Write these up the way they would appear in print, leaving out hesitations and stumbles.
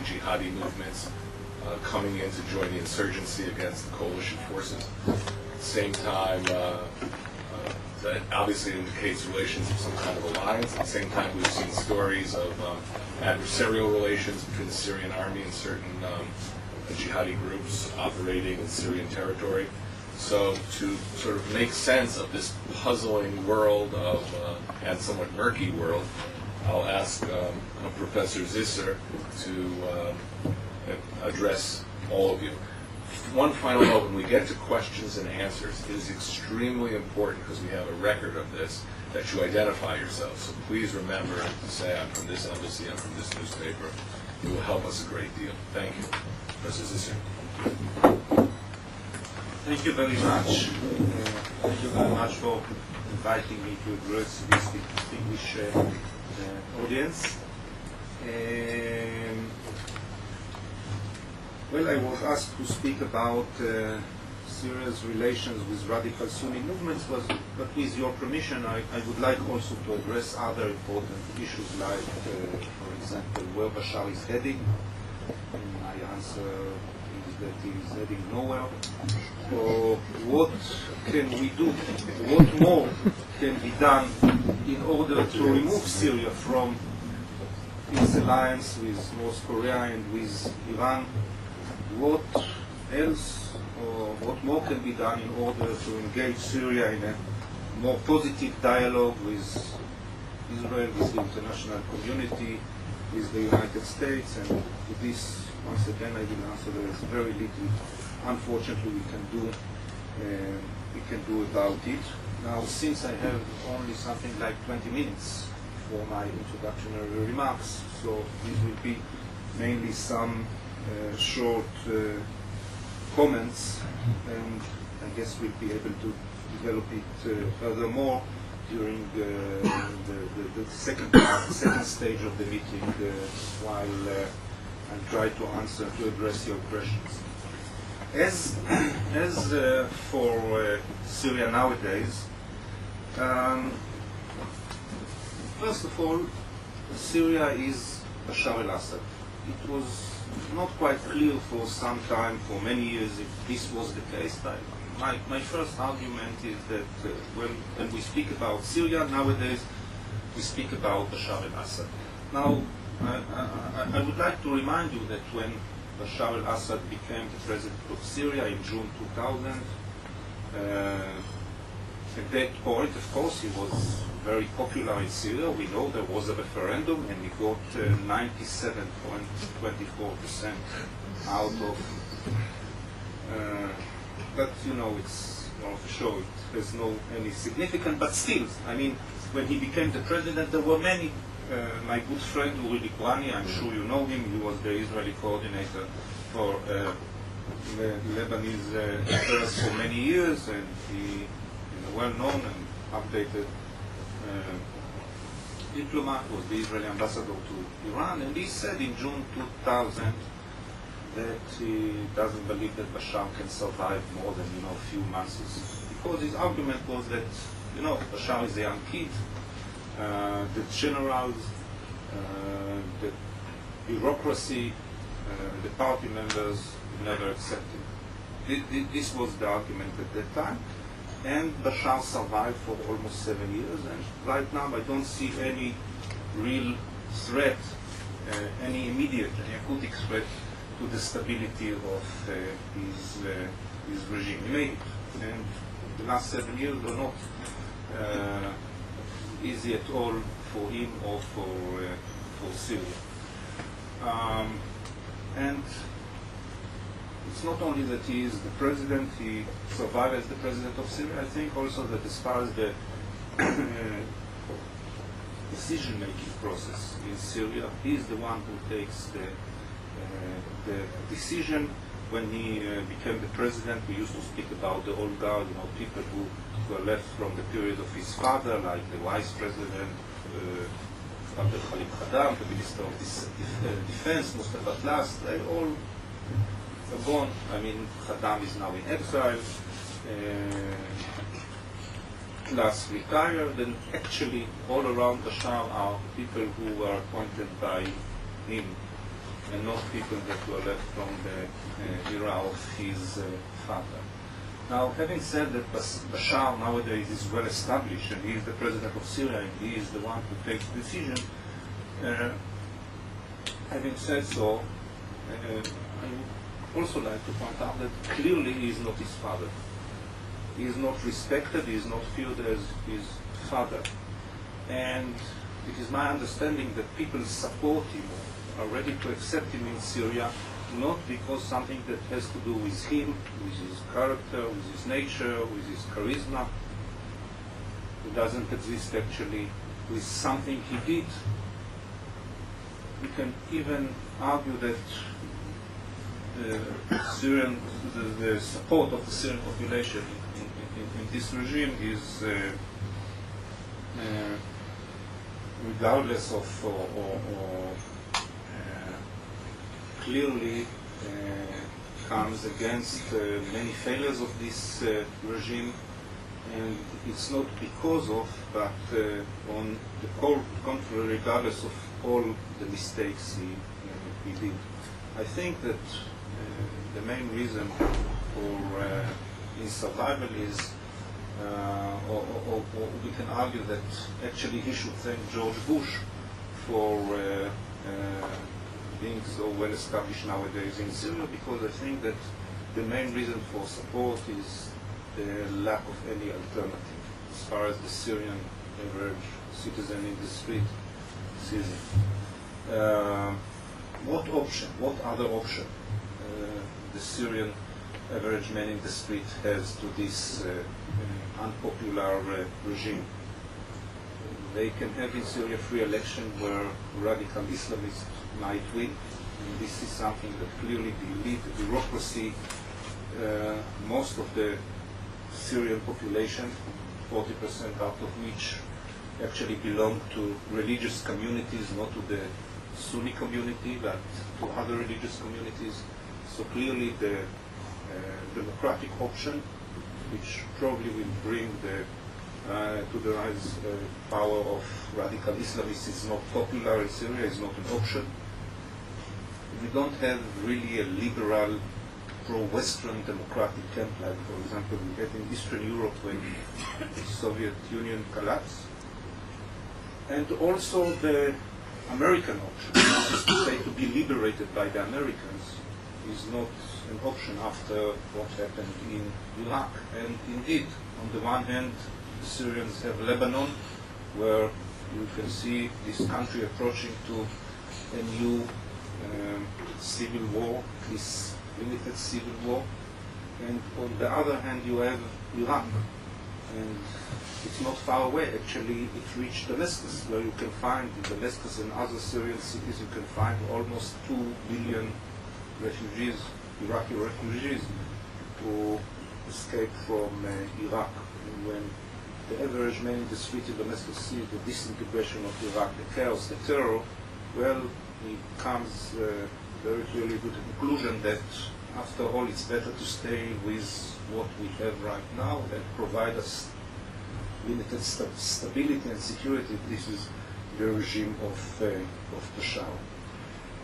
jihadi movements coming in to join the insurgency against the coalition forces. At the same time, that obviously indicates relations of some kind of alliance. At the same time, we've seen stories of adversarial relations between the Syrian army and certain jihadi groups operating in Syrian territory. So to sort of make sense of this puzzling world of and somewhat murky world, I'll ask Professor Zisser to address all of you. One final note, when we get to questions and answers, it is extremely important, because we have a record of this, that you identify yourself. So please remember to say, I'm from this embassy, I'm from this newspaper. It will help us a great deal. Thank you. Professor Zisser. Thank you very much. Thank you very much for inviting me to address this distinguished audience. Well, I was asked to speak about Syria's relations with radical Sunni movements, but with your permission, I would like also to address other important issues like, for example, where Bashar is heading. And my answer is that he is heading nowhere. So what can we do? What more can be done in order to remove Syria from its alliance with North Korea and with Iran? What else, or what more can be done in order to engage Syria in a more positive dialogue with Israel, with the international community, with the United States? And with this, once again, I will answer there is very little, unfortunately, we can do about it. Now, since I have only something like 20 minutes for my introductory remarks, so these will be mainly some short comments, and I guess we'll be able to develop it furthermore during the second stage of the meeting, while I try to address your questions. As for Syria nowadays, first of all, Syria is Bashar al-Assad. It was not quite clear for some time, for many years, if this was the case. My first argument is that when we speak about Syria nowadays, we speak about Bashar al-Assad. Now, I would like to remind you that when Bashar al-Assad became the president of Syria in June 2000, at that point, of course, he was very popular in Syria. We know there was a referendum, and he got 97.24% out of. But you know, it's not for sure. It has no any significance. But still, I mean, when he became the president, there were many. My good friend Uri Likwani, I'm sure you know him. He was the Israeli coordinator for Lebanese affairs for many years, and he is a well-known and updated diplomat, was the Israeli ambassador to Iran, and he said in June 2000 that he doesn't believe that Bashar can survive more than a few months, because his argument was that Bashar is a young kid, the generals, the bureaucracy, the party members never accepted. This was the argument at that time. And Bashar survived for almost 7 years, and right now I don't see any real threat, any immediate, any acoustic threat to the stability of his regime. He made it, and the last 7 years were not easy at all for him or for Syria. And it's not only that he is the president, he survived as the president of Syria. I think also that as far as the decision-making process in Syria, he is the one who takes the decision. When he became the president, we used to speak about the old guard, people who were left from the period of his father, like the vice president, Abdel Khalid Khaddam, the minister of defense, Mustafa Atlas, they all are gone. I mean, Khaddam is now in exile, Atlas retired, and actually all around Bashar are people who were appointed by him. and not people that were left from the era of his father. Now, having said that Bashar nowadays is well established and he is the president of Syria and he is the one who takes the decision, having said so, I would also like to point out that clearly he is not his father. He is not respected, he is not feared as his father. And it is my understanding that people support him, are ready to accept him in Syria, not because something that has to do with him, with his character, with his nature, with his charisma. It doesn't exist actually with something he did. We can even argue that the support of the Syrian population in this regime is regardless of clearly comes against many failures of this regime, and it's not because of, but on the contrary, regardless of all the mistakes he did. I think that the main reason for his survival is, or we can argue that actually he should thank George Bush for being so well established nowadays in Syria, because I think that the main reason for support is the lack of any alternative as far as the Syrian average citizen in the street sees it. What other option the Syrian average man in the street has to this unpopular regime? They can have in Syria free election where radical Islamists might win, and this is something that clearly the elite, the bureaucracy, most of the Syrian population, 40% out of which actually belong to religious communities, not to the Sunni community, but to other religious communities. So clearly the democratic option, which probably will bring to the rise power of radical Islamists, is not popular in Syria, is not an option. We don't have really a liberal, pro-Western democratic camp like, for example, we had in Eastern Europe when the Soviet Union collapsed. And also the American option, that is to say, to be liberated by the Americans, is not an option after what happened in Iraq. And indeed, on the one hand, the Syrians have Lebanon, where you can see this country approaching to a new civil war, this limited civil war. And on the other hand, you have Iraq. And it's not far away, actually. It reached Damascus, where you can find in Damascus and other Syrian cities, you can find almost 2 million refugees, Iraqi refugees, who escaped from Iraq. And when the average man in the street in Damascus sees the disintegration of Iraq, the chaos, the terror, well, he comes very clearly to the conclusion that after all, it's better to stay with what we have right now and provide us limited stability and security. This is the regime of Bashar.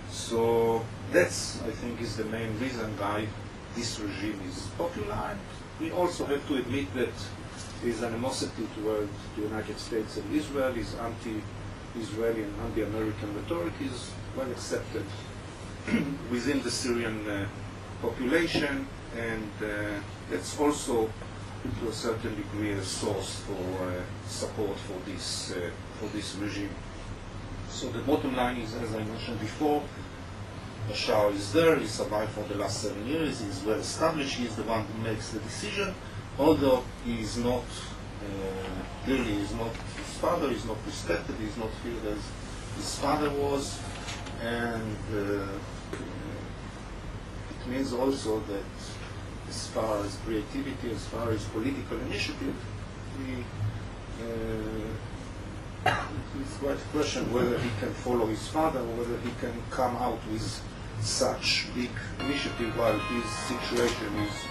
So that's, I think, is the main reason why this regime is popular. And we also have to admit that his animosity toward the United States and Israel, his anti-Israeli and anti-American rhetoric is well accepted within the Syrian population, and that's also, to a certain degree, a source for support for this regime. So the bottom line is, as I mentioned before, Bashar is there, he survived for the last 7 years, he is well established, he is the one who makes the decision, although he is not, clearly he is not his father, he is not respected, he is not feared as his father was, and it means also that as far as creativity, as far as political initiative, it's quite a question whether he can follow his father or whether he can come out with such big initiative while his situation is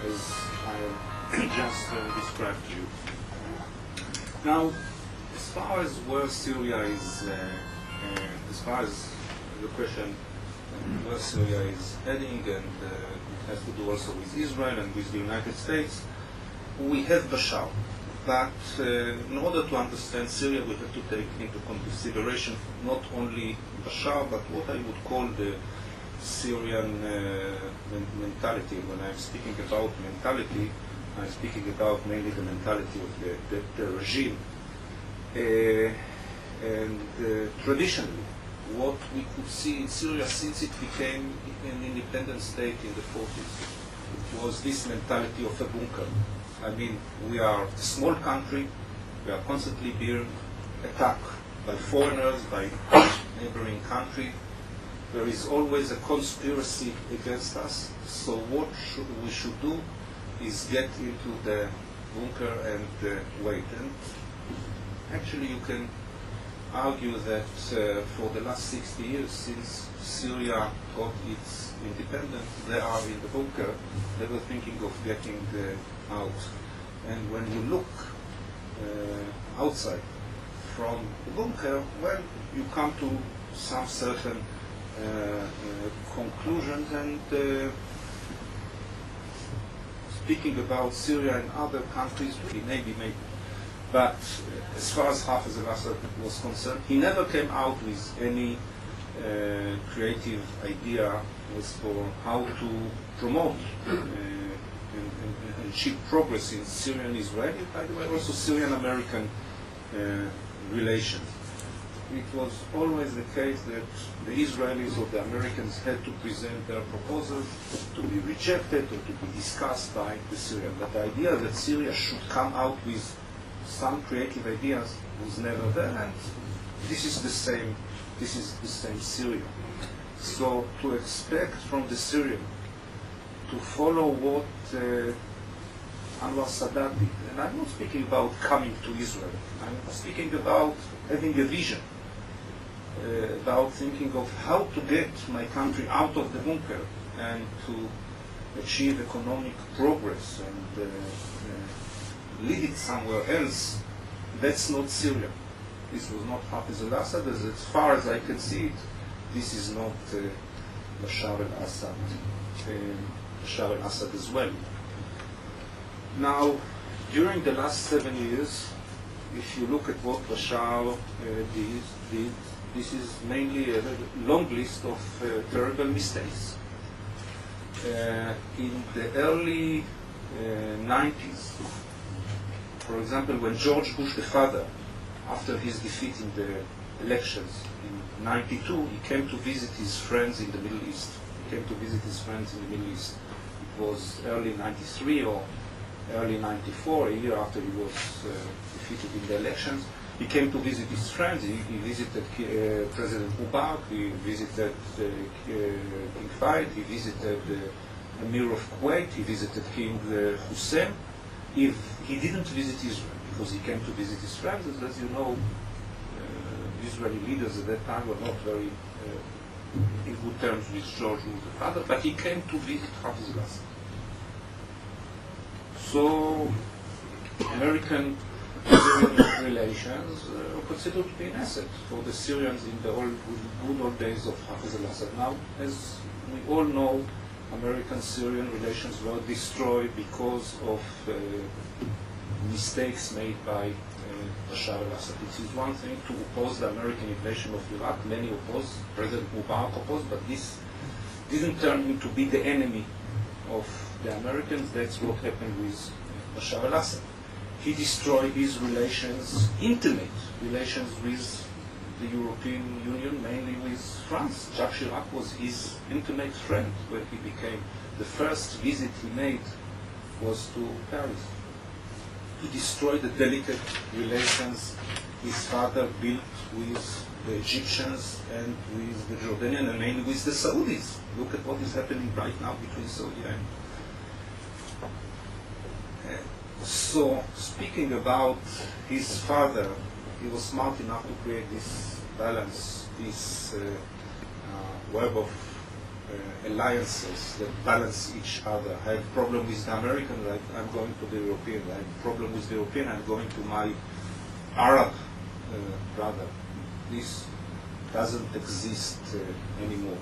as I have just described to you. Now, as far as where Syria is, as far as the question where Syria is heading, and it has to do also with Israel and with the United States. We have Bashar, but in order to understand Syria, we have to take into consideration not only Bashar, but what I would call the Syrian mentality. When I'm speaking about mentality, I'm speaking about mainly the mentality of the regime. And traditionally, what we could see in Syria since it became an independent state in the 40s was this mentality of a bunker. I mean, we are a small country, we are constantly being attacked by foreigners, by neighboring countries. There is always a conspiracy against us, so what we should do is get into the bunker and wait. And actually you can argue that for the last 60 years, since Syria got its independence, they are in the bunker, they were thinking of getting out. And when you look outside from the bunker, well, you come to some certain conclusions. And speaking about Syria and other countries, really, maybe. But as far as Hafez al-Assad was concerned, he never came out with any creative idea as for how to promote and achieve progress in Syrian-Israeli, by the way, also Syrian-American relations. It was always the case that the Israelis or the Americans had to present their proposals to be rejected or to be discussed by the Syrians. But the idea that Syria should come out with some creative ideas was never there, and this is the same Syria. So to expect from the Syrian to follow what Anwar Sadat did, and I'm not speaking about coming to Israel, I'm speaking about having a vision, about thinking of how to get my country out of the bunker and to achieve economic progress and lead it somewhere else. That's not Syria. This was not Hafez al-Assad. As far as I can see it, this is not Bashar al-Assad. Bashar al-Assad as well. Now, during the last 7 years, if you look at what Bashar did, this is mainly a long list of terrible mistakes. In the early 90s, for example, when George Bush the father, after his defeat in the elections in 92, he came to visit his friends in the Middle East. It was early 93 or early 94, a year after he was defeated in the elections. He came to visit his friends. He visited President Mubarak, he visited King Fahd, he visited the Emir of Kuwait, he visited King Hussein. He didn't visit Israel because he came to visit his friends. As you know, Israeli leaders at that time were not very in good terms with George Bush the father, but he came to visit Hafez al-Assad. So American-Syrian relations are considered to be an asset for the Syrians in the good old days of Hafez al-Assad. Now, as we all know, American-Syrian relations were destroyed because of mistakes made by Bashar al-Assad. It is one thing to oppose the American invasion of Iraq. Many opposed, President Mubarak opposed, but this didn't turn him to be the enemy of the Americans. That's what happened with Bashar al-Assad. He destroyed his relations, intimate relations with the European Union, mainly with France. Jacques Chirac was his intimate friend when he became. The first visit he made was to Paris. He destroyed the delicate relations his father built with the Egyptians and with the Jordanians and mainly with the Saudis. Look at what is happening right now between Saudi and so, speaking about his father, he was smart enough to create this balance, this web of alliances that balance each other. I have a problem with the American, I'm going to the European. I have a problem with the European, I'm going to my Arab brother. This doesn't exist anymore.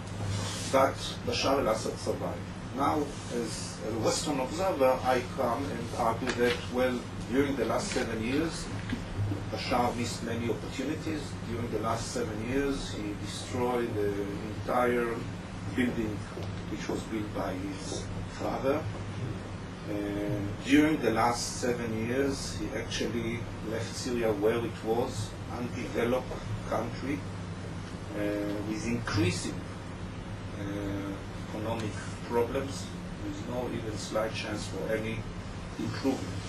But Bashar al-Assad survived. Now, as a Western observer, I come and argue that, well, during the last 7 years, Bashar missed many opportunities. During the last 7 years, he destroyed the entire building which was built by his father. During the last 7 years, he actually left Syria where it was, undeveloped country, with increasing economic problems, with no even slight chance for any improvement.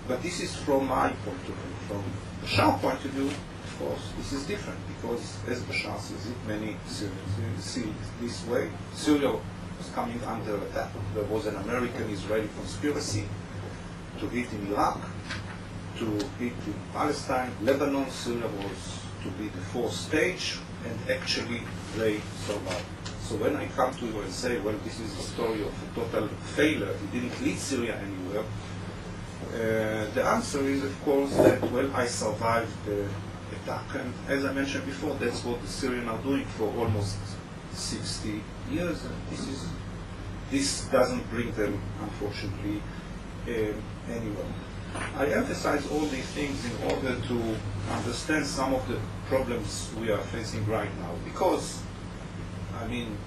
But this is from my point of view. From Bashar's point of view, of course, this is different, because as Bashar sees it, many Syrians see it this way. Syria was coming under attack. There was an American-Israeli conspiracy to hit in Iraq, to hit in Palestine, Lebanon. Syria was to be the fourth stage, and actually they survived. So when I come to you and say, well, this is a story of a total failure, it didn't lead Syria anywhere, the answer is, of course, that, well, I survived the attack. And as I mentioned before, that's what the Syrians are doing for almost 60 years. And this doesn't bring them, unfortunately, anywhere. I emphasize all these things in order to understand some of the problems we are facing right now. Because, I mean,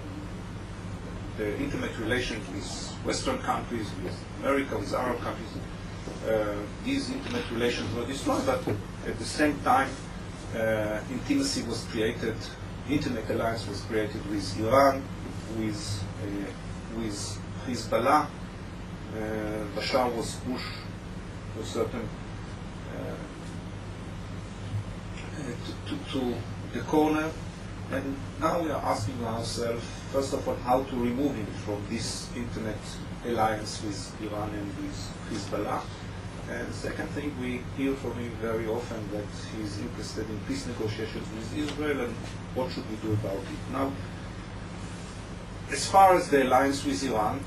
the intimate relations with Western countries, with America, with Arab countries, these intimate relations were destroyed, but at the same time, intimacy was created, intimate alliance was created with Iran, with Hezbollah. Bashar was pushed to a certain to the corner, and now we are asking ourselves, first of all, how to remove him from this intimate alliance with Iran and with Hezbollah. And the second thing, we hear from him very often that he is interested in peace negotiations with Israel, and what should we do about it? Now, as far as the alliance with Iran,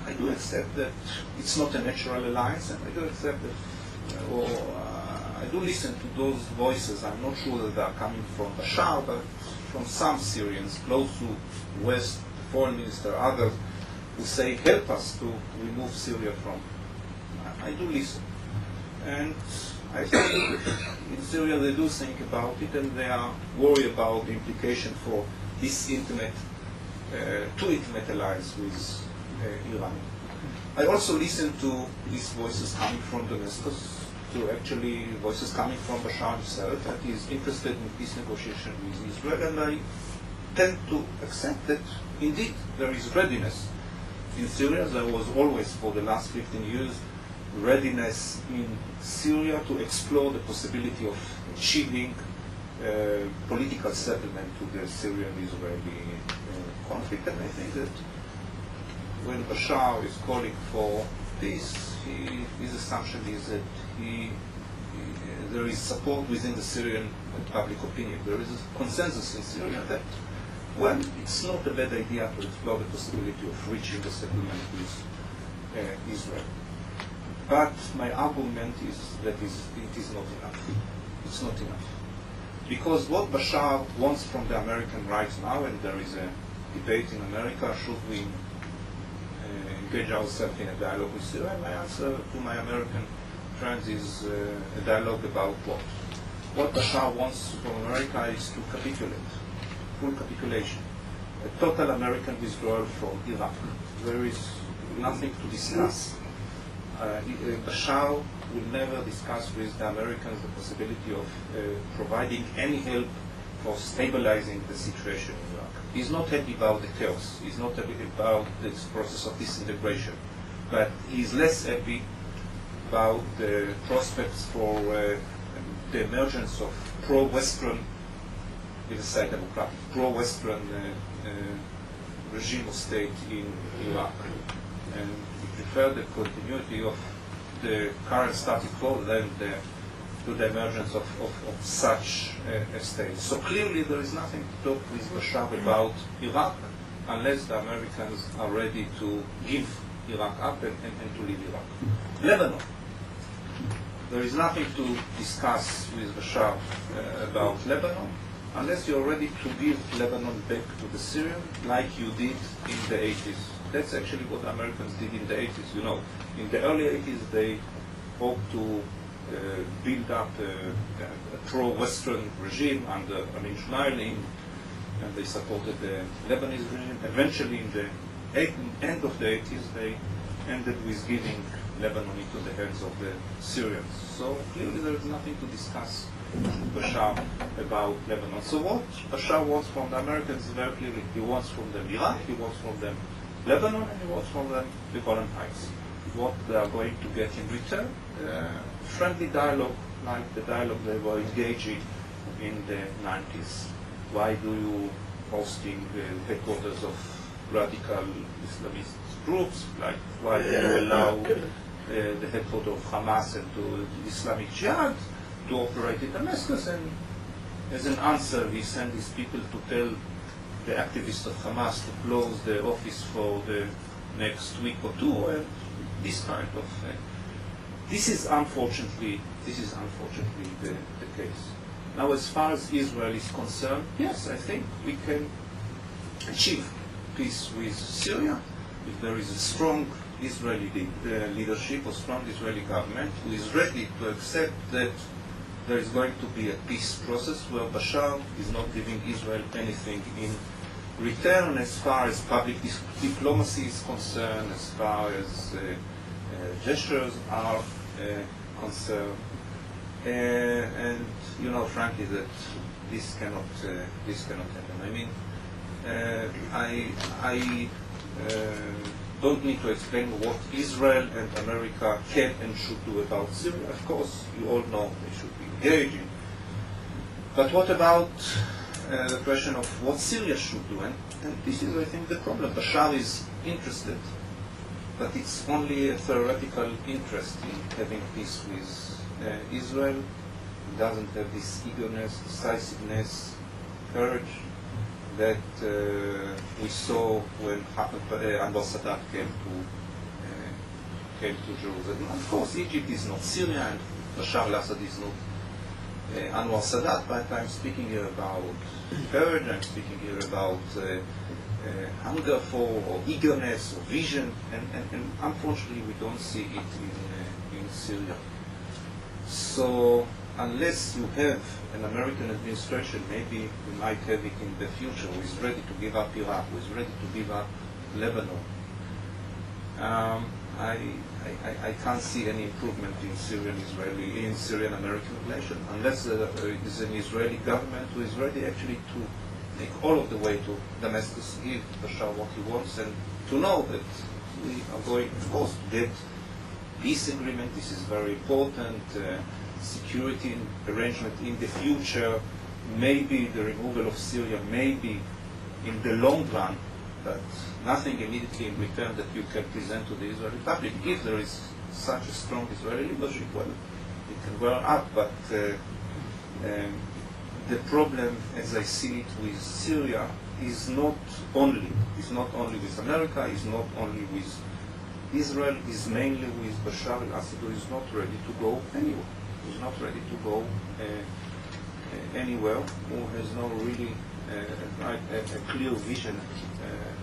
I do accept that it's not a natural alliance, and I do accept that, I do listen to those voices. I'm not sure that they are coming from Bashar, but from some Syrians close to West, the foreign minister, others, who say, help us to remove Syria from. I do listen. And I think in Syria they do think about it, and they are worried about the implication for this intimate, too intimate alliance with Iran. I also listen to these voices coming from Damascus, to actually voices coming from Bashar himself, that he is interested in peace negotiation with Israel, and I tend to accept that indeed there is readiness. In Syria there was always, for the last 15 years, readiness in Syria to explore the possibility of achieving political settlement to the Syrian-Israeli conflict. And I think that when Bashar is calling for peace, his assumption is that there is support within the Syrian public opinion. There is a consensus in Syria that, well, it's not a bad idea to explore the possibility of reaching a settlement with Israel. But my argument is that it is not enough. It's not enough. Because what Bashar wants from the American right now, and there is a debate in America, should we engage ourselves in a dialogue with Syria? My answer to my American friends is a dialogue about what? What Bashar wants from America is to capitulate, full capitulation, a total American withdrawal from Iraq. There is nothing to discuss. Bashar will never discuss with the Americans the possibility of providing any help for stabilizing the situation in Iraq. He's not happy about the chaos. He's not happy about this process of disintegration. But he's less happy about the prospects for the emergence of pro-Western, it is say democratic, pro-Western regime of state in Iraq. And we prefer the continuity of the current status quo than to the emergence of such a state. So clearly there is nothing to talk with Bashar about Iraq unless the Americans are ready to give Iraq up and to leave Iraq. Lebanon. There is nothing to discuss with Bashar about Lebanon unless you're ready to give Lebanon back to the Syrian, like you did in the 80s. That's actually what the Americans did in the 80s. You know, in the early 80s, they hoped to build up a pro-Western regime under Schmeiling, and they supported the Lebanese regime. Eventually, in the end of the 80s, they ended with giving Lebanon into the hands of the Syrians. So clearly there is nothing to discuss Bashar about Lebanon. So what Bashar wants from the Americans is very clearly, he wants from them Iraq, he wants from them Lebanon, and he wants from them the Golan Heights. What they are going to get in return? Friendly dialogue, like the dialogue they were engaging in the 90s. Why do you hosting headquarters of radical Islamist groups? Like why do you allow the headquarters of Hamas and to Islamic Jihad to operate in Damascus? And as an answer, we send these people to tell the activists of Hamas to close the office for the next week or two, and this kind of this is unfortunately the case. Now, as far as Israel is concerned, yes, I think we can achieve peace with Syria if there is a strong Israeli leadership or strong Israeli government who is ready to accept that there is going to be a peace process where Bashar is not giving Israel anything in return as far as public diplomacy is concerned, as far as gestures are concerned. And you know, frankly, that this cannot happen. I mean, I don't need to explain what Israel and America can and should do about Syria. Of course, you all know they should be engaging. But what about the question of what Syria should do? And this is, I think, the problem. Bashar is interested, but it's only a theoretical interest in having peace with Israel. He doesn't have this eagerness, decisiveness, courage that we saw when Anwar Sadat came to Jerusalem. Of course, Egypt is not Syria, and Bashar al-Assad is not Anwar Sadat, but I'm speaking here about courage, I'm speaking here about hunger for, or eagerness, or vision, and unfortunately we don't see it in Syria. So unless you have an American administration, maybe we might have it in the future, who is ready to give up Iraq, who is ready to give up Lebanon, I can't see any improvement in Syrian-American relations unless there is an Israeli government who is ready actually to take all of the way to Damascus, give Bashar what he wants, and to know that we are going, of course, to get peace agreement. This is very important. Security arrangement in the future, maybe the removal of Syria, maybe in the long run, but nothing immediately in return that you can present to the Israeli public. If there is such a strong Israeli leadership, well, it can wear up, but the problem, as I see it with Syria, is not only with America, is not only with Israel, is mainly with Bashar al-Assad, who is not ready to go anywhere. Who is not ready to go anywhere, who has no really a clear vision.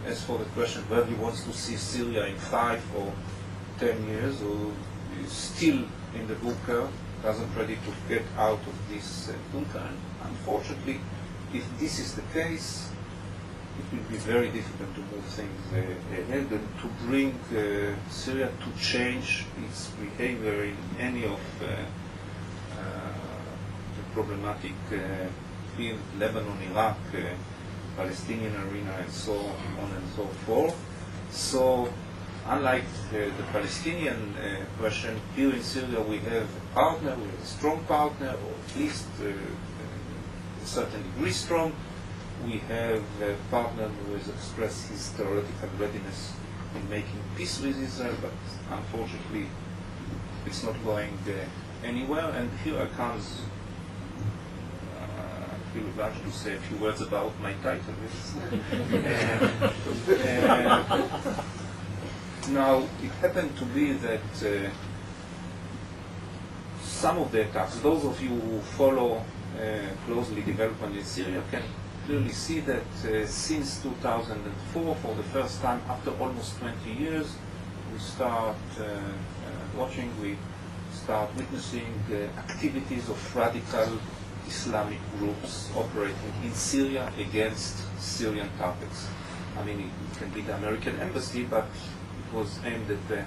As for the question whether he wants to see Syria in 5 or 10 years, or is still in the bunker, doesn't ready to get out of this bunker. And unfortunately, if this is the case, it will be very difficult to move things ahead and to bring Syria to change its behavior in any of the problematic field, Lebanon, Iraq, Palestinian arena, and so on and so forth. So, unlike the Palestinian question, here in Syria we have a partner, we have a strong partner, or at least a certain degree strong. We have a partner who has expressed his theoretical readiness in making peace with Israel, but unfortunately it's not going anywhere. And here I comes, I feel obliged to say a few words about my title. Now, it happened to be that some of the attacks, those of you who follow closely development in Syria can clearly see that since 2004, for the first time after almost 20 years, we start we start witnessing activities of radical Islamic groups operating in Syria against Syrian targets. I mean, it can be the American embassy, but it was aimed at the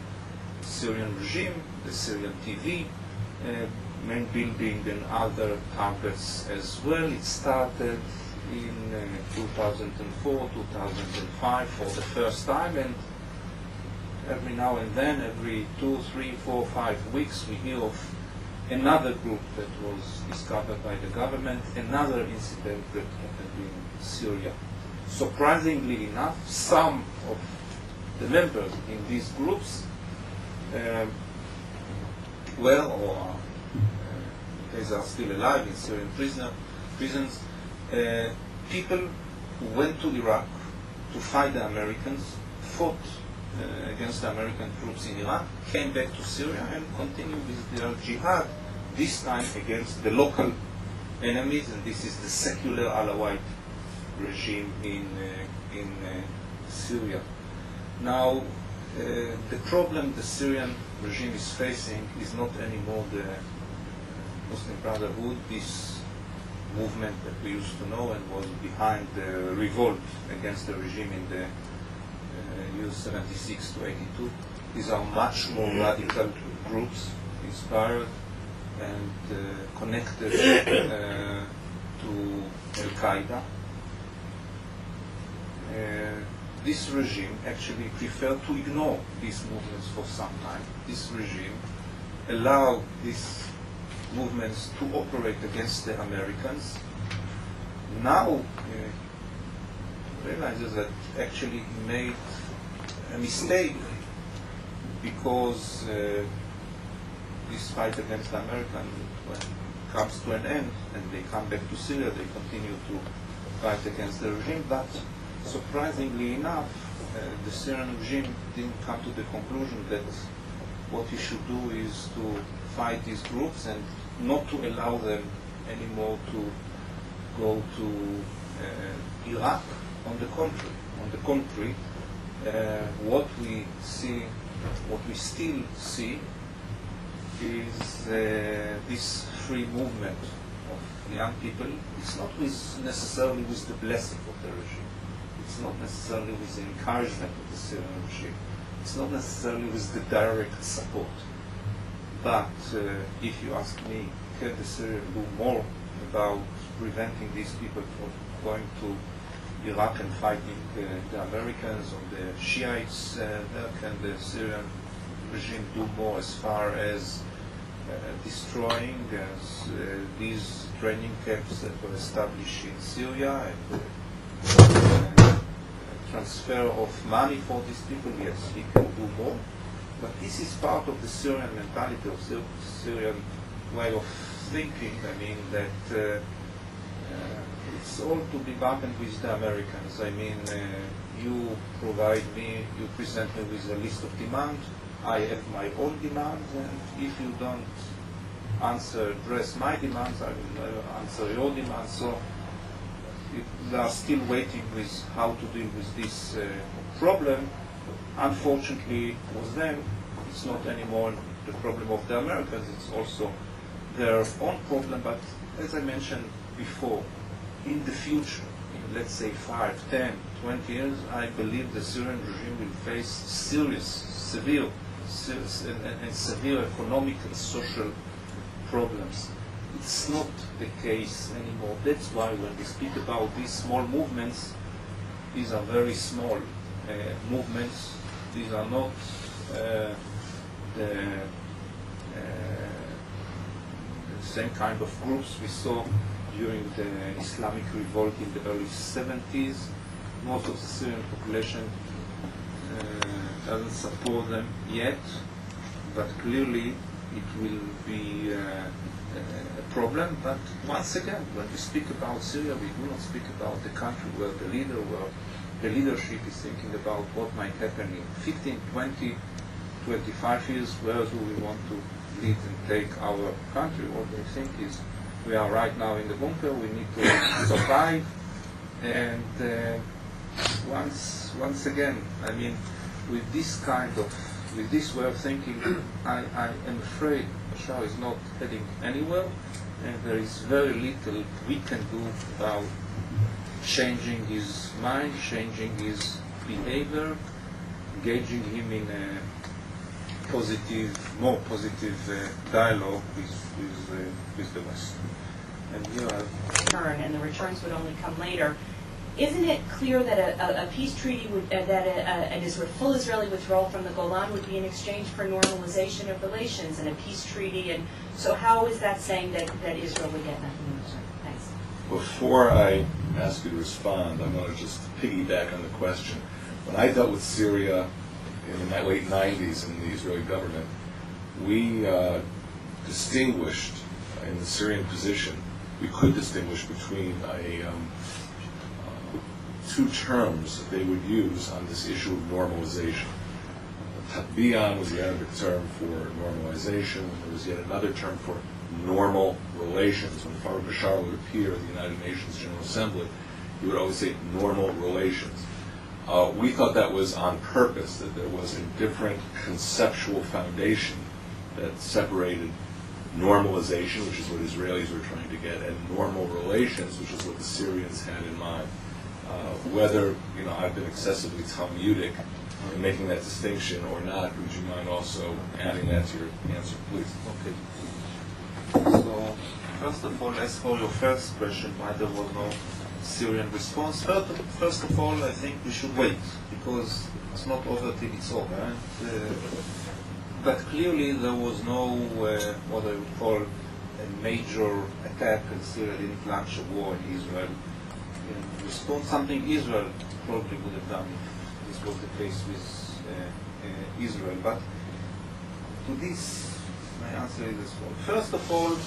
Syrian regime, the Syrian TV, main building and other targets as well. It started in 2004, 2005 for the first time, and every now and then, every 2, 3, 4, 5 weeks, we hear of another group that was discovered by the government, another incident that happened in Syria. Surprisingly enough, some of the members in these groups they are still alive in Syrian prisons, people who went to Iraq to fight the Americans, fought against the American troops in Iraq, came back to Syria and continued with their jihad, this time against the local enemies, and this is the secular Alawite regime in Syria. Now, the problem the Syrian regime is facing is not anymore the Muslim Brotherhood, this movement that we used to know and was behind the revolt against the regime in the years 76 to 82. These are much more radical groups, inspired and connected to Al-Qaeda. This regime actually preferred to ignore these movements for some time. This regime allowed these movements to operate against the Americans. Now realizes that actually he made a mistake, because this fight against the Americans, when it comes to an end and they come back to Syria, they continue to fight against the regime. But surprisingly enough, the Syrian regime didn't come to the conclusion that what he should do is to fight these groups and not to allow them anymore to go to Iraq. On the contrary, what we still see is this free movement of young people. It's not necessarily with the blessing of the regime. It's not necessarily with the encouragement of the Syrian regime. It's not necessarily with the direct support. But if you ask me, can the Syrians do more about preventing these people from going to Iraq and fighting the Americans or the Shiites? Can the Syrian regime do more as far as destroying these training camps that were established in Syria and transfer of money for these people? Yes, he can do more. But this is part of the Syrian mentality, of the Syrian way of thinking. I mean, that it's all to be bargained with the Americans. I mean, you provide me, you present me with a list of demands, I have my own demands, and if you don't address my demands, I will answer your demands. So they are still waiting with how to deal with this problem. Unfortunately for them, it's not anymore the problem of the Americans, it's also their own problem. But as I mentioned before, in the future, in let's say 5, 10, 20 years, I believe the Syrian regime will face severe economic and social problems. It's not the case anymore. That's why when we speak about these small movements, these are very small movements. These are not the same kind of groups we saw during the Islamic revolt in the early 70s. Most of the Syrian population doesn't support them yet, but clearly it will be a problem. But once again, when we speak about Syria, we do not speak about the country where the leadership is thinking about what might happen in 15, 20, 25 years. Where do we want to lead and take our country? What they think is we are right now in the bunker, we need to survive. And once again, I mean, with this way of thinking, I am afraid Bashar is not heading anywhere, and there is very little we can do about changing his mind, changing his behavior, engaging him in a more positive dialogue with the West. And here return, and the returns would only come later. Isn't it clear that a peace treaty would, a full Israeli withdrawal from the Golan would be in exchange for normalization of relations and a peace treaty? And so, how is that saying that Israel would get nothing in return? Thanks. Before I ask you to respond, I want to just piggyback on the question. When I dealt with Syria in the late 90s in the Israeli government, we distinguished in the Syrian position, we could distinguish between two terms that they would use on this issue of normalization. Tatbiyan was the Arabic term for normalization, and there was yet another term for normal relations. When Farouk Bashar would appear at the United Nations General Assembly, he would always say normal relations. We thought that was on purpose, that there was a different conceptual foundation that separated normalization, which is what Israelis were trying to get, and normal relations, which is what the Syrians had in mind. Whether I've been excessively Talmudic in making that distinction or not, would you mind also adding that to your answer, please? Okay. So, first of all, as for your first question, why there was no Syrian response, first of all, I think we should wait, because it's not over till it's over. And, but clearly there was no, what I would call a major attack, and Syria didn't launch a war in Israel. In response, something Israel probably would have done if this was the case with Israel. But to this, my answer is as follows. First of all,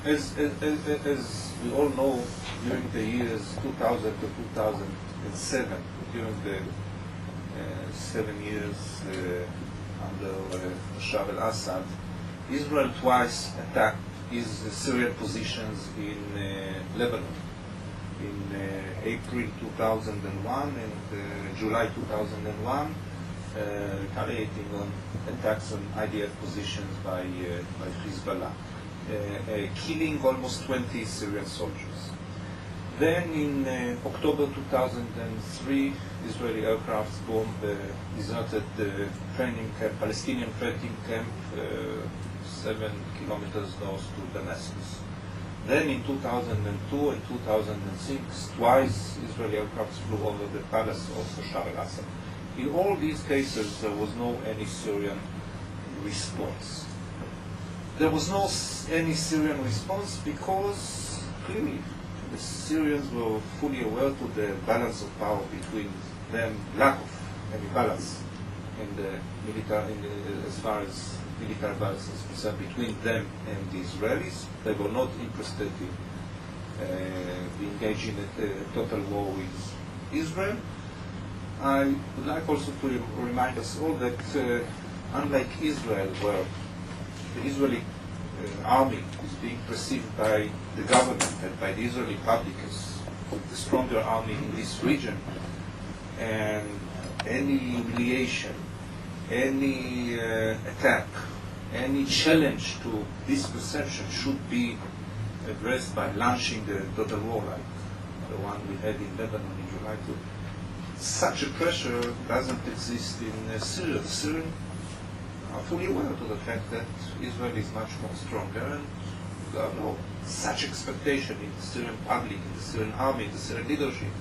as we all know, during the years 2000 to 2007, during the 7 years under Bashar al-Assad, Israel twice attacked Syrian positions in Lebanon, in April 2001 and July 2001, retaliating on attacks on IDF positions by Hezbollah, killing almost 20 Syrian soldiers. Then in October 2003, Israeli aircraft bombed the deserted training camp, Palestinian training camp, 7 kilometers north to Damascus. Then in 2002 and 2006, twice Israeli aircraft flew over the palace of Bashar al-Assad. In all these cases, there was no any Syrian response. There was no any Syrian response because clearly the Syrians were fully aware to the balance of power between them, lack of any balance in the military, as far as military balance is concerned between them and the Israelis. They were not interested in engaging in a total war with Israel. I would like also to remind us all that unlike Israel, where the Israeli army is being perceived by the government and by the Israeli public as the stronger army in this region, and any humiliation, any attack, any challenge to this perception should be addressed by launching the total war like the one we had in Lebanon in July 2. Such a pressure doesn't exist in Syria. The Syrians are fully aware of the fact that Israel is much more stronger, and there are no such expectation in the Syrian public, in the Syrian army, in the Syrian leadership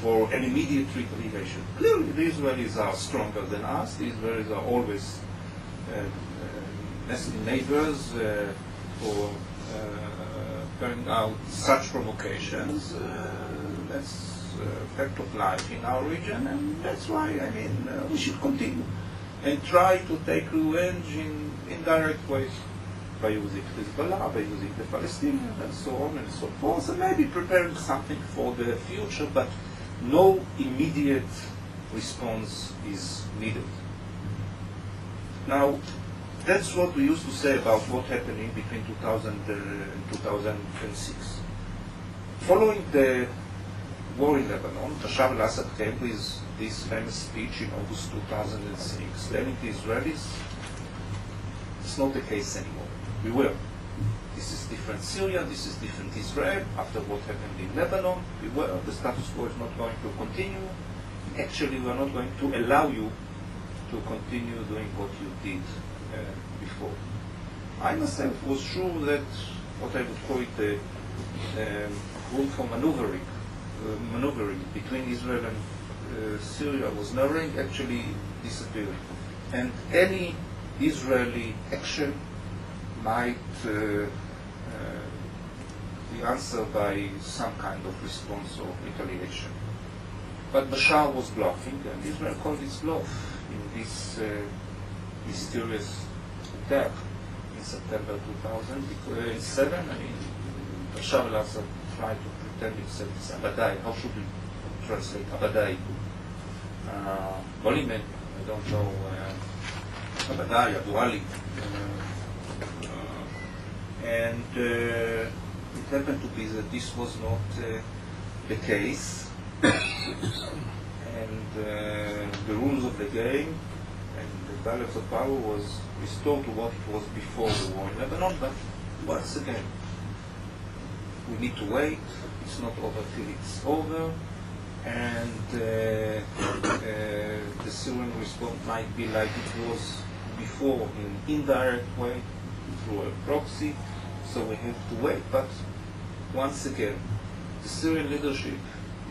for an immediate retaliation. Clearly, the Israelis are stronger than us. The Israelis are always neighbors for carrying out such provocations. That's a fact of life in our region, and that's why, I mean, we should continue and try to take revenge in indirect ways by using Hezbollah, by using the Palestinians, and so on and so forth, and maybe preparing something for the future, but no immediate response is needed. Now, that's what we used to say about what happened in between 2000 and 2006. Following the war in Lebanon, Bashar al-Assad came with this famous speech in August 2006, telling the Israelis, it's not the case anymore. We will. This is different Syria, this is different Israel. After what happened in Lebanon, we will. The status quo is not going to continue. Actually, we are not going to allow you to continue doing what you did before. I myself was sure that what I would call it the room for maneuvering between Israel and Syria was narrowing, actually disappeared. And any Israeli action might be answered by some kind of response or retaliation. But Bashar was bluffing, and Israel called its bluff in this mysterious attack in September 2007. I mean, Bashar al-Assad tried to pretend himself as Abadai. How should we translate Abadai? Bolimen, I don't know. Abadai, Abu Ali. And it happened to be that this was not the case. And the rules of the game and the balance of power was restored to what it was before the war in Lebanon. But once again, we need to wait. It's not over till it's over. And the Syrian response might be like it was before, in an indirect way, through a proxy. So we have to wait. But once again, the Syrian leadership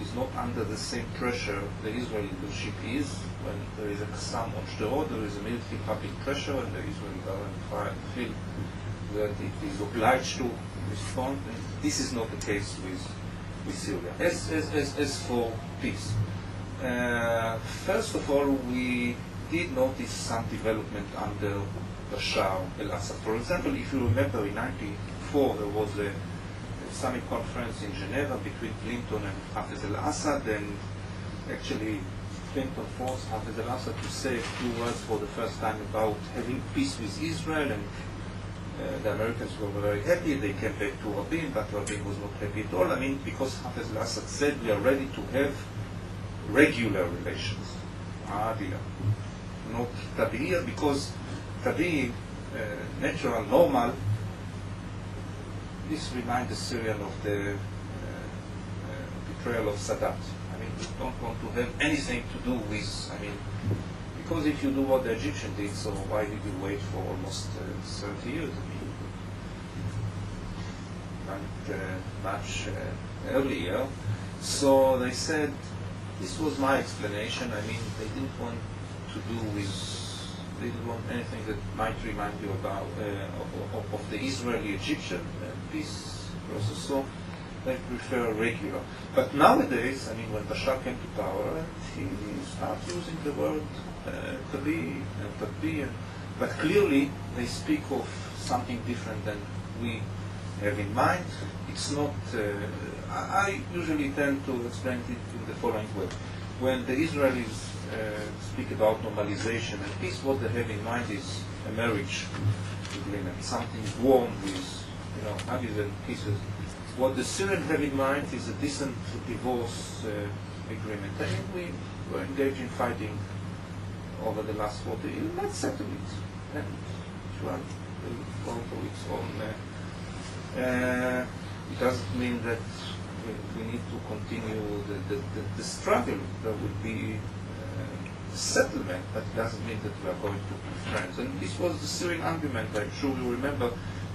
is not under the same pressure the Israeli leadership is. When there is a Qassam on Sderot, there is a military public pressure, and the Israeli government feel that it is obliged to respond. And this is not the case with Syria. As for peace, first of all, we did notice some development under Bashar al-Assad. For example, if you remember, in 1994 there was a summit conference in Geneva between Clinton and Hafez al-Assad, and actually Clinton forced Hafez al-Assad to say a few words for the first time about having peace with Israel, and the Americans were very happy. They came back to Rabin, but Rabin was not happy at all. I mean, because Hafez al-Assad said we are ready to have regular relations, adila, not tabi'iyah, because tabi'i, natural, normal. This reminds the Syrian of the betrayal of Sadat. I mean, we don't want to have anything to do with, I mean, because if you do what the Egyptians did, so why did you wait for almost 30 years? I mean, not much earlier. So they said, this was my explanation. I mean, they didn't want to do with, they didn't want anything that might remind you about of the Israeli-Egyptian peace process. So they prefer regular. But nowadays, I mean, when Bashar came to power, he started using the word tabi and tatbi, but clearly they speak of something different than we have in mind. It's not. I usually tend to explain it in the following way: when the Israelis speak about normalization and peace, what they have in mind is a marriage agreement, something warm with, huggies and kisses. What the Syrians have in mind is a decent divorce agreement. I mean, we were engaged in fighting over the last 40 years. Let's settle it. And Israel will go to its own. It doesn't mean that we need to continue the struggle. There will be settlement, but it doesn't mean that we are going to be friends. And this was the Syrian argument, I'm sure you remember.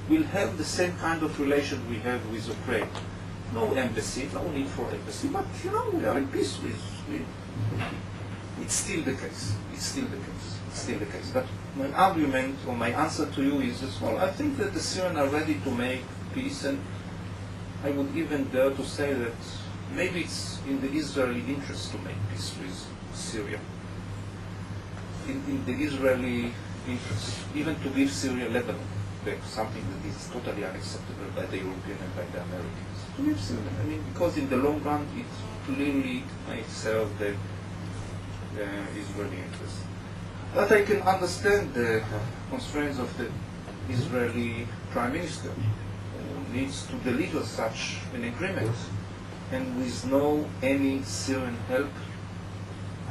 We'll have the same kind of relation we have with Ukraine. No embassy, no need for embassy, but we are in peace with. It's still the case. It's still the case. It's still the case. But my argument or my answer to you is as well. I think that the Syrians are ready to make peace, and I would even dare to say that maybe it's in the Israeli interest to make peace with Syria. In the Israeli interest, even to give Syria Lebanon back, something that is totally unacceptable by the Europeans and by the Americans. To give Syria, I mean, because in the long run it clearly might serve the Israeli interest. But I can understand the constraints of the Israeli Prime Minister, who needs to deliver such an agreement, and with no any Syrian help,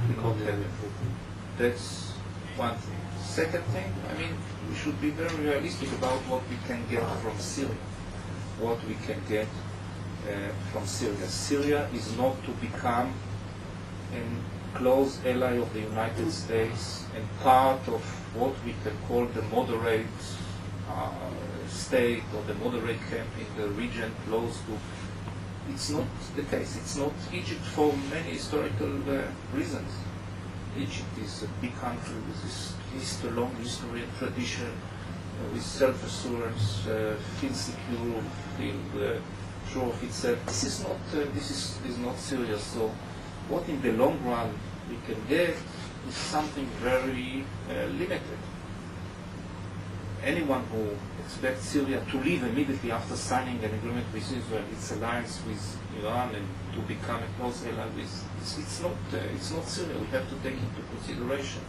will not happen. That's one thing. Second thing, I mean, we should be very realistic about what we can get from Syria. What we can get from Syria. Syria is not to become a close ally of the United States and part of what we can call the moderate state or the moderate camp in the region close to. It's not the case. It's not Egypt for many historical reasons. Egypt is a big country with a long history and tradition, with self-assurance, feels secure, feel sure of itself. This is not Syria. So, what in the long run we can get is something very limited. Anyone who expects Syria to leave immediately after signing an agreement with Israel, its alliance with Iran, and to become a close ally with, it's not Syria. We have to take into consideration.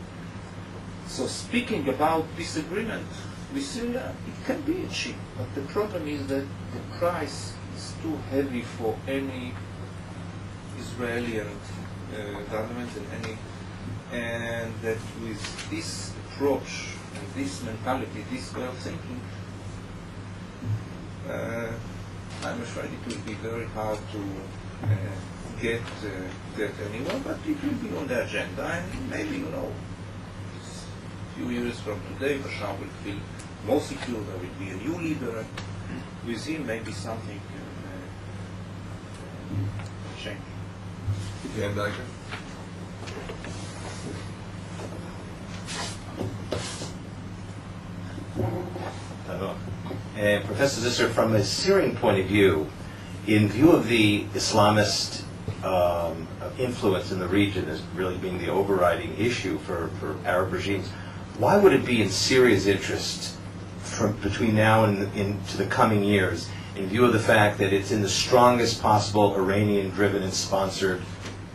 So speaking about this agreement with Syria, it can be achieved, but the problem is that the price is too heavy for any Israeli government and that with this approach and this mentality, this way of thinking, I'm afraid it will be very hard to get anywhere, but it will be on the agenda, and maybe, a few years from today, Bashar will feel more secure, there will be a new leader, and with him maybe something can change. Yeah, Doctor. Professor Zisser, from a Syrian point of view of the Islamist influence in the region as really being the overriding issue for Arab regimes, why would it be in Syria's interest between now and into the coming years, in view of the fact that it's in the strongest possible Iranian-driven and sponsored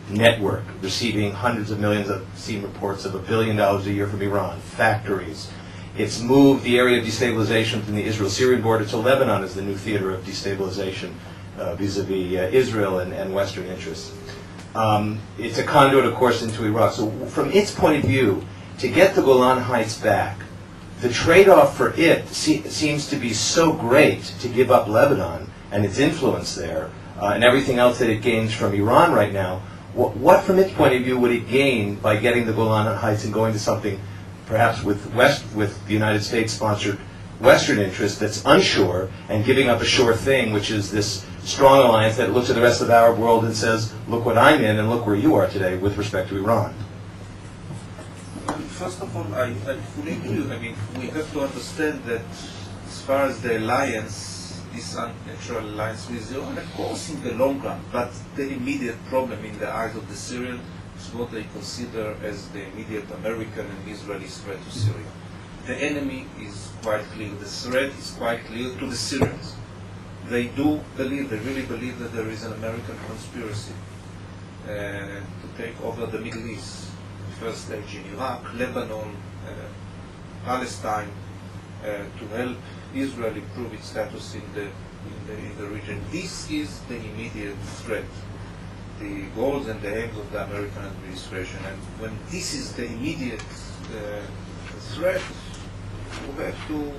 network, receiving hundreds of millions, I've seen reports of $1 billion a year from Iran, factories. It's moved the area of destabilization from the Israel-Syrian border to Lebanon as the new theater of destabilization vis-a-vis Israel and Western interests. It's a conduit, of course, into Iraq. So from its point of view, to get the Golan Heights back, the trade-off for it seems to be so great to give up Lebanon and its influence there, and everything else that it gains from Iran right now. What from its point of view, would it gain by getting the Golan Heights and going to something perhaps with the United States-sponsored Western interest that's unsure, and giving up a sure thing, which is this strong alliance that looks at the rest of the Arab world and says, look what I'm in and look where you are today with respect to Iran? First of all, I fully agree. I mean, we have to understand that as far as the alliance, this unnatural alliance with Iran, of course, in the long run, but the immediate problem in the eyes of the Syrians is what they consider as the immediate American and Israeli threat to Syria. The enemy is quite clear. The threat is quite clear to the Syrians. They really believe that there is an American conspiracy to take over the Middle East. First stage in Iraq, Lebanon, Palestine, to help Israel improve its status in the region. This is the immediate threat, the goals and the aims of the American administration. And when this is the immediate threat, we have to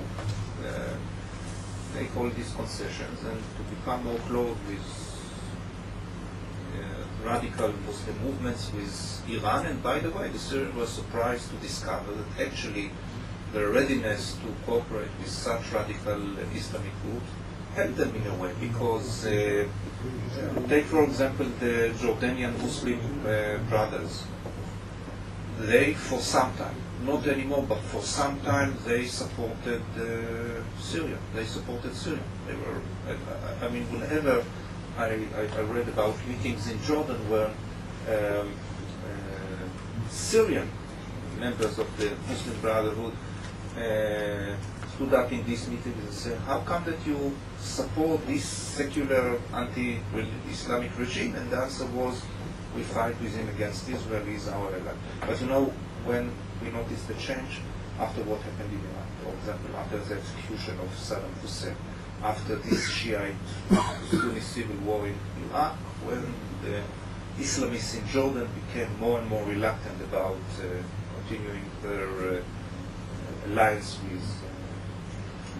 take all these concessions and to become more close with radical Muslim movements, with Iran. And by the way, the Syrians were surprised to discover that actually their readiness to cooperate with such radical Islamic groups helped them in a way, because take for example the Jordanian Muslim brothers. They, for some time, not anymore, but for some time, they supported Syria. They supported Syria. They were, I mean, whenever I read about meetings in Jordan where Syrian members of the Muslim Brotherhood stood up in these meetings and said, how come that you support this secular anti-Islamic regime? And the answer was, we fight with him against Israel, he's our ally. But when we noticed the change after what happened in Iraq, for example, after the execution of Saddam Hussein, after this Shiite Sunni civil war in Iraq, when the Islamists in Jordan became more and more reluctant about continuing their alliance with.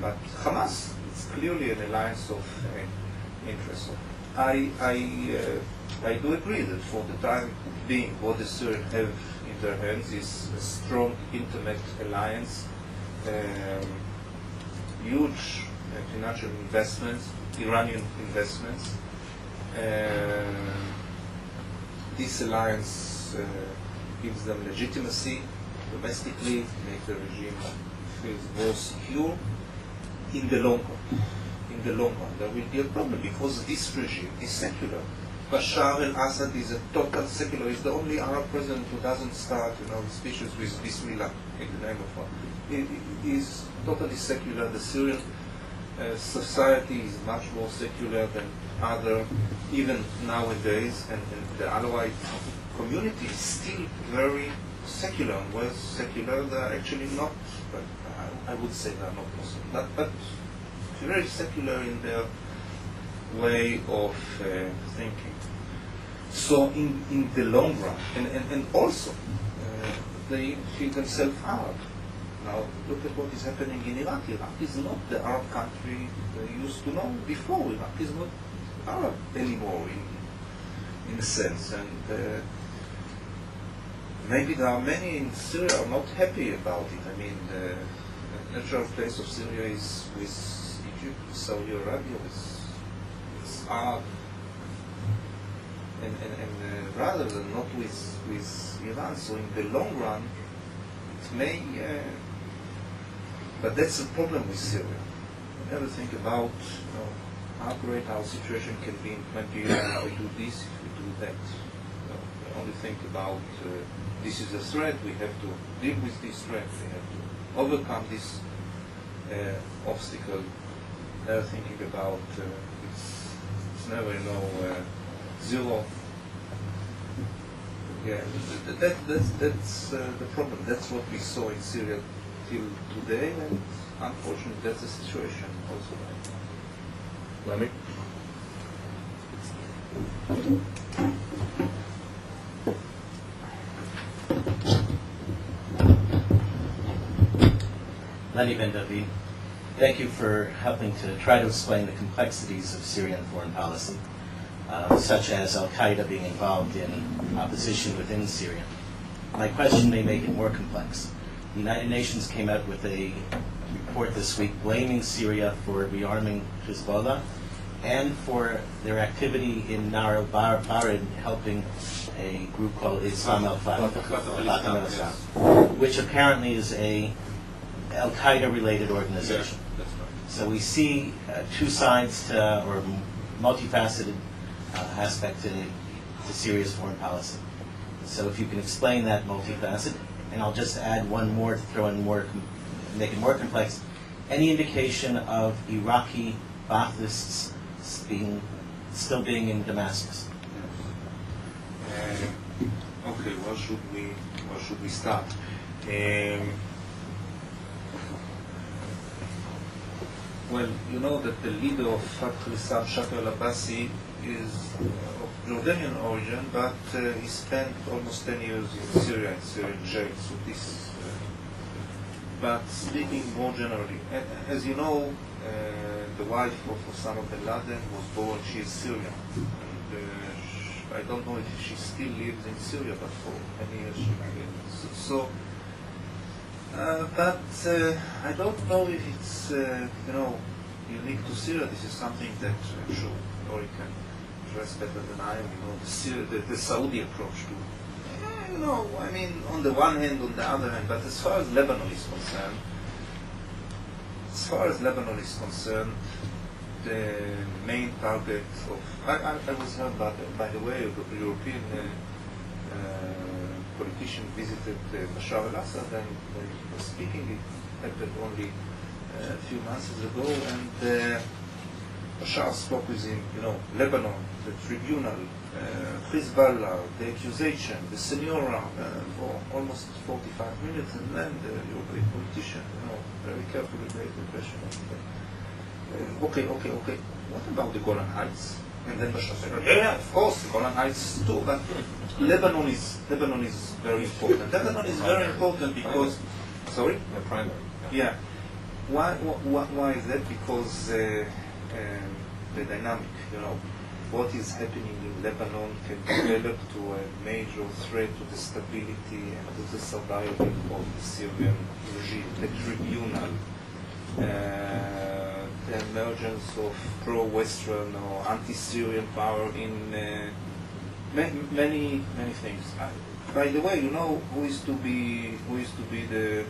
But Hamas is clearly an alliance of interest. I do agree that for the time being, what the Syrians have in their hands is a strong, intimate alliance, huge financial investments, Iranian investments. This alliance gives them legitimacy domestically, makes the regime feel more secure. In the long run, there will be a problem because this regime is secular. Bashar al-Assad is a total secular. He's the only Arab president who doesn't start, speeches with Bismillah in the name of God. He is totally secular. The Syrian society is much more secular than other, even nowadays, and the Alawite community is still very secular. And where secular, they're actually not. But I would say they're not Muslim, but very secular in their way of thinking. So in the long run, and also they feel themselves Arab. Now look at what is happening in Iraq. Iraq is not the Arab country they used to know before. Iraq is not Arab anymore in a sense, and maybe there are many in Syria are not happy about it. I mean, the natural place of Syria is with Egypt, Saudi Arabia, with Arab, and rather than not with Iran. So in the long run, it may. But that's the problem with Syria. You never think about how great our situation can be in 20 years if we do this, if we do that. We only think about this is a threat, we have to deal with this threat, we have to overcome this obstacle. Never thinking about it's never zero. Yeah, that's the problem. That's what we saw in Syria till today, and unfortunately that's the situation also right now. Lemmy? Lenny Ben David, thank you for helping to try to explain the complexities of Syrian foreign policy, such as Al-Qaeda being involved in opposition within Syria. My question may make it more complex. The United Nations came out with a report this week blaming Syria for rearming Hezbollah and for their activity in Nar al-Barid helping a group called Islam al-Fatah, which apparently is a Al-Qaeda related organization. That's right. So we see two sides to, or multifaceted aspect to Syria's foreign policy. So if you can explain that multifaceted, and I'll just add one more to throw in more, make it more complex. Any indication of Iraqi Baathists still being in Damascus? Okay, where should we start? Well, you know that the leader of Fatah, Bashar al-Abbasi, is of Jordanian origin, but he spent almost 10 years in Syria jail. So this, but speaking more generally, as you know, the wife of Osama bin Laden was born. She is Syrian. And, I don't know if she still lives in Syria, but for many years she lived. So, but I don't know if it's unique to Syria. This is something that I'm sure Lori can address better than I am. The Saudi approach to, I mean, on the one hand, on the other hand. But as far as Lebanon is concerned, the main target of I was heard, by the way, a European politician visited Bashar al-Assad, and when he was speaking, it happened only a few months ago, and Bashar spoke with him, Lebanon, the tribunal, Hezbollah, the accusation, the senora, for almost 45 minutes, and then the European politician, very carefully raised the question of, okay, what about the Golan Heights? And then Bashar said, yeah, of course, the Golan Heights too, but Lebanon is very important. Lebanon is very important because, sorry? The primary. Yeah. Why is that? Because the dynamic, what is happening in Lebanon can develop to a major threat to the stability and to the survival of the Syrian regime, the tribunal, the emergence of pro-Western or anti-Syrian power in many things. By the way, who is to be the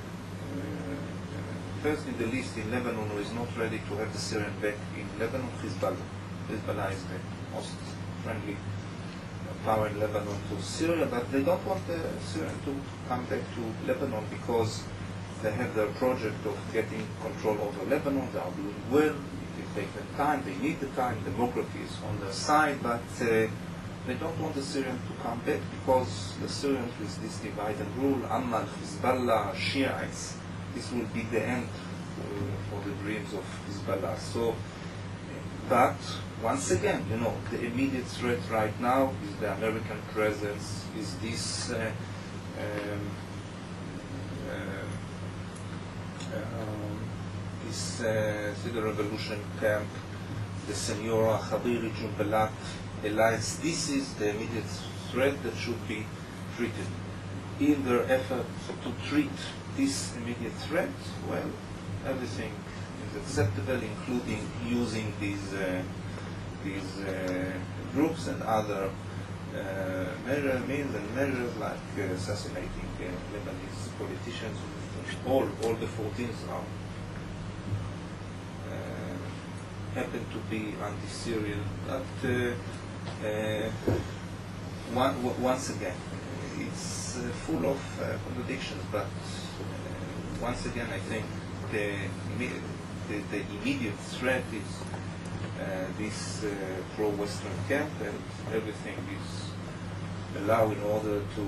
first in the list in Lebanon who is not ready to have the Syrian back in Lebanon? Hezbollah. Hezbollah is the most friendly power in Lebanon to Syria, but they don't want the Syrian to come back to Lebanon because they have their project of getting control over Lebanon. They are doing well. It will take them time. They need the time. Demography is on their side, but they don't want the Syrian to come back because the Syrians with this divide and rule, Amal, Hezbollah, Shiites, this will be the end for the dreams of Hezbollah. So, but once again, the immediate threat right now is the American presence, is this Civil Revolution camp, the Senora, Khabiri, Jumbalat alliance. This is the immediate threat that should be treated. In their effort to treat this immediate threat, well, everything is acceptable, including using these groups and other means and measures like assassinating Lebanese politicians. All the 14 are happen to be anti-Syrian, but once again, it's full of contradictions. But once again, I think the immediate threat is this pro-Western camp, and everything is allowed in order to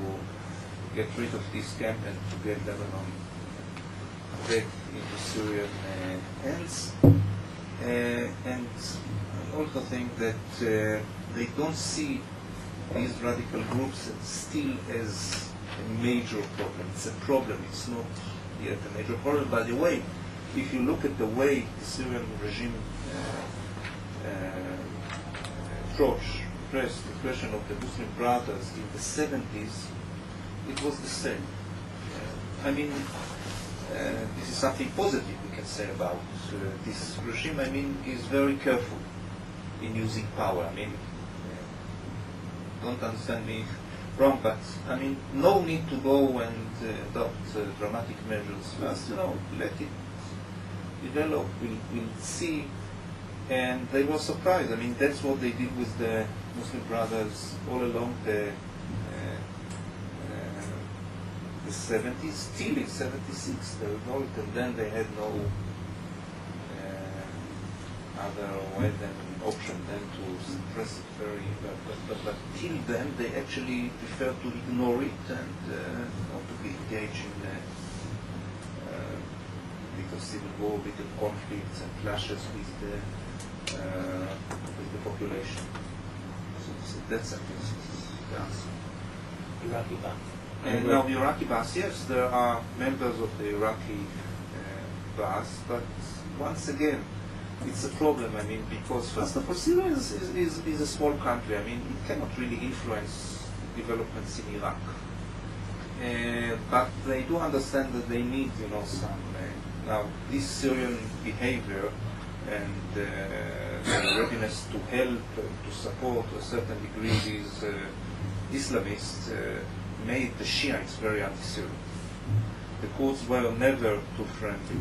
get rid of this camp and to get Lebanon back into Syrian hands. And I also think that they don't see these radical groups still as a major problem. It's a problem, it's not yet a major problem. By the way, if you look at the way the Syrian regime addressed the question of the Muslim Brothers in the 70s, it was the same. This is something positive we can say about this regime. Is very careful in using power. Don't understand me wrong, but no need to go and adopt dramatic measures. First, let it develop. We'll see. And they were surprised. That's what they did with the Muslim Brothers all along the 70s, still in 76, they revolt, and then they had no other way than option than to suppress it very. But till then, they actually preferred to ignore it and not to be engaged in bigger civil war, bigger conflicts and clashes with the population. So that's the answer. Iraqi ban. And now the Iraqi Bas, yes, there are members of the Iraqi Bas, but once again, it's a problem. Because first of all, Syria is a small country. It cannot really influence developments in Iraq. But they do understand that they need, some. Now, this Syrian behavior and the readiness to help, to support to a certain degree these Islamists made the Shiites very anti-Syrian. The Kurds were never too friendly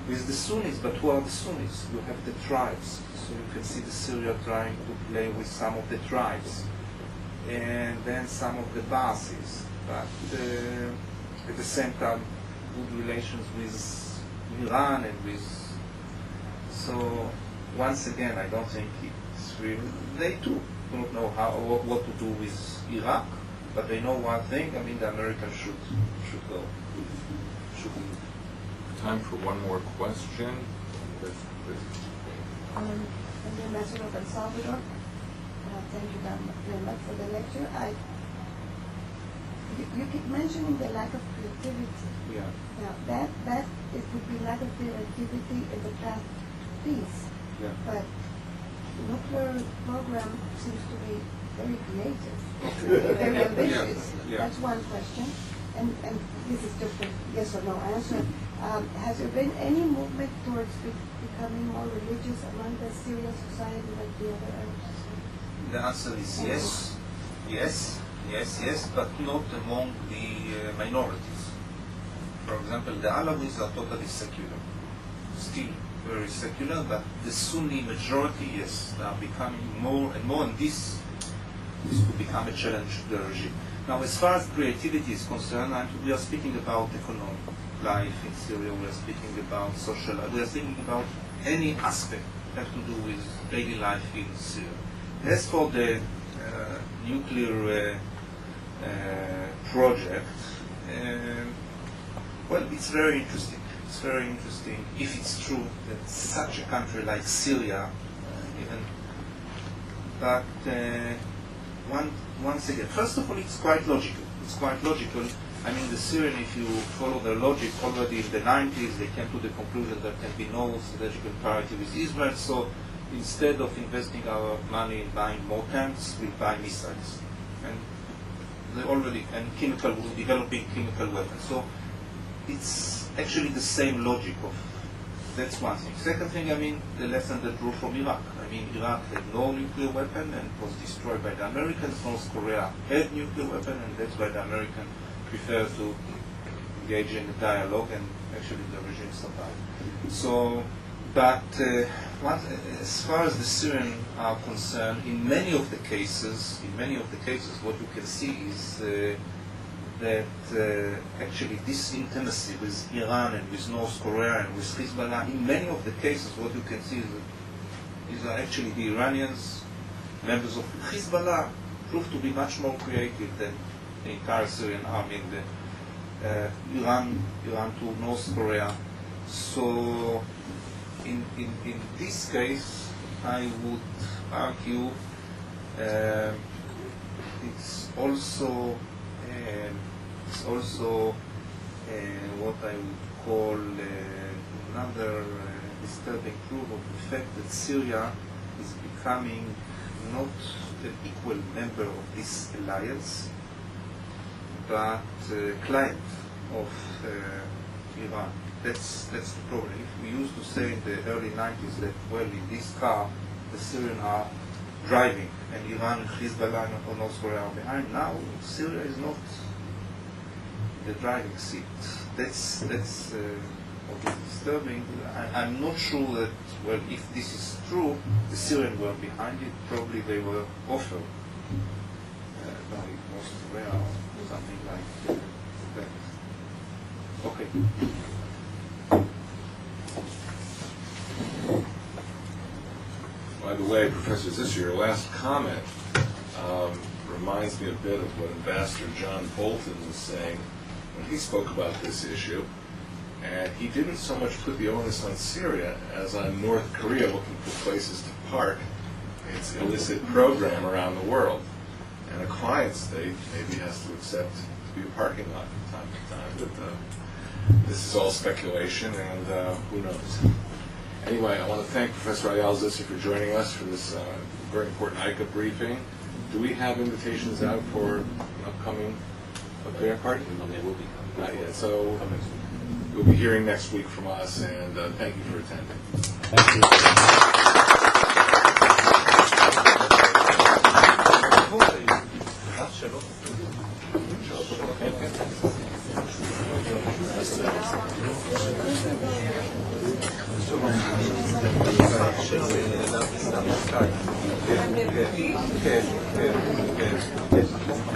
with the Sunnis, but who are the Sunnis? You have the tribes, so you can see the Syria trying to play with some of the tribes, and then some of the Baathis, but at the same time good relations with Iran and with. So once again, I don't think it's really, they too don't know what to do with Iraq, but they know one thing, I mean, the Americans should go. Should leave. Time for one more question. Ambassador of El Salvador, thank you very much for the lecture. You keep mentioning the lack of creativity. Yeah. Now that it would be lack of creativity in the path to peace. Yeah. But the nuclear program seems to be very creative, very ambitious. Yeah. That's one question. And this is just a yes or no answer. Has there been any movement towards becoming more religious among the Syrian society like the other Arabs? The answer is yes, but not among the minorities. For example, the Alawis are totally secular, still very secular, but the Sunni majority, yes, they are becoming more and more, and this could become a challenge to the regime. Now, as far as creativity is concerned, we are speaking about economic life in Syria, we are speaking about social life, we are speaking about any aspect that have to do with daily life in Syria. As for the nuclear project, well, it's very interesting. It's very interesting if it's true that such a country like Syria, but once again, first of all, it's quite logical. It's quite logical. I mean, the Syrian, if you follow their logic, already in the 90s, they came to the conclusion that there can be no strategical parity with Israel, so instead of investing our money in buying more tanks, we'll buy missiles. And they already, developing chemical weapons. So it's actually the same logic of, that's one thing. Second thing, I mean, the lesson that drew from Iraq. I mean, Iraq had no nuclear weapon and was destroyed by the Americans. North Korea had nuclear weapon, and that's why the Americans prefer to engage in a dialogue, and actually the regime survived. So, but as far as the Syrians are concerned, in many of the cases, what you can see is that actually this intimacy with Iran and with North Korea and with Hezbollah, in many of the cases, what you can see is that these are actually the Iranians, members of Hezbollah, proved to be much more creative than the entire Syrian army, the Iran to North Korea. So in this case, I would argue it's also what I would call another disturbing proof of the fact that Syria is becoming not an equal member of this alliance, but client of Iran. That's the problem. If we used to say in the early 90s that, well, in this car, the Syrians are driving, and Iran, Hezbollah, and North Korea are behind. Now, Syria is not the driving seat. That's what is disturbing. I'm not sure that, well, if this is true, the Syrians were behind it. Probably they were offered by North Korea or something like that. Okay. By the way, Professor Zisser, your last comment reminds me a bit of what Ambassador John Bolton was saying when he spoke about this issue. And he didn't so much put the onus on Syria as on North Korea looking for places to park its illicit program around the world. And a client state maybe has to accept to be a parking lot from time to time. But this is all speculation, and who knows. Anyway, I want to thank Professor Ayal Zisser for joining us for this very important ICA briefing. Do we have invitations out for an upcoming affair party? They will be coming. Not yet. So you'll be hearing next week from us, and thank you for attending. Thank you.